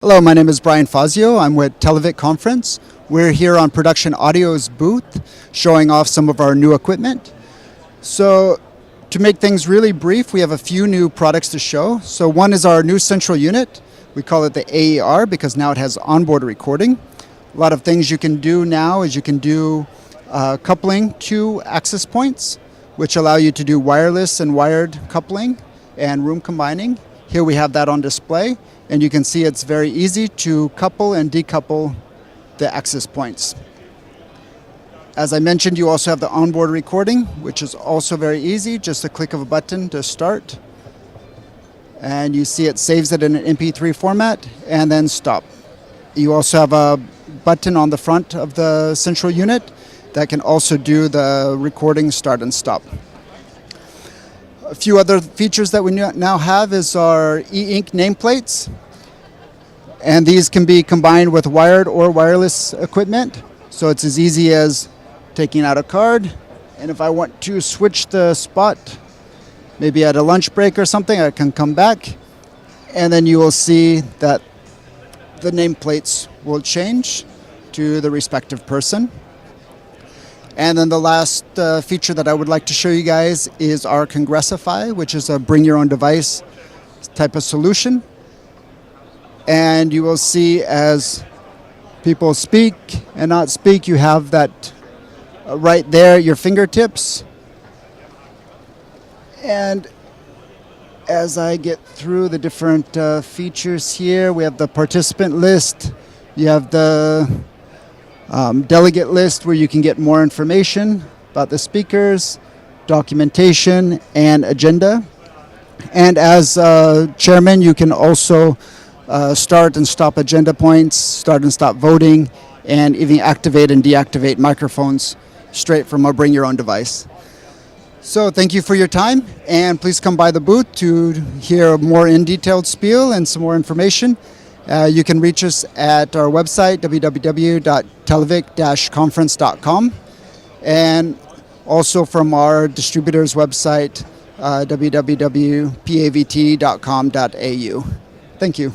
Hello, my name is Brian Fazio. I'm with Televic Conference. We're here on Production Audio's booth showing off some of our new equipment. So to make things really brief, we have a few new products to show. So one is our new central unit. We call it the AER because now it has onboard recording. A lot of things you can do now is you can do coupling to access points, which allow you to do wireless and wired coupling and room combining. Here we have that on display, and you can see it's very easy to couple and decouple the access points. As I mentioned, you also have the onboard recording, which is also very easy, just a click of a button to start. And you see it saves it in an MP3 format and then stop. You also have a button on the front of the central unit that can also do the recording start and stop. A few other features that we now have is our e-ink nameplates. And these can be combined with wired or wireless equipment. So it's as easy as taking out a card. And if I want to switch the spot, maybe at a lunch break or something, I can come back. And then you will see that the nameplates will change to the respective person. And then the last feature that I would like to show you guys is our Congressify, which is a bring your own device type of solution. And you will see as people speak and not speak, you have that right there, your fingertips. And as I get through the different features here, we have the participant list, you have the delegate list where you can get more information about the speakers, documentation, and agenda. And as chairman, you can also start and stop agenda points, start and stop voting, and even activate and deactivate microphones straight from a bring your own device. So thank you for your time, and please come by the booth to hear a more in-detailed spiel and some more information. You can reach us at our website, www.televic-conference.com, and also from our distributor's website, www.pavt.com.au. Thank you.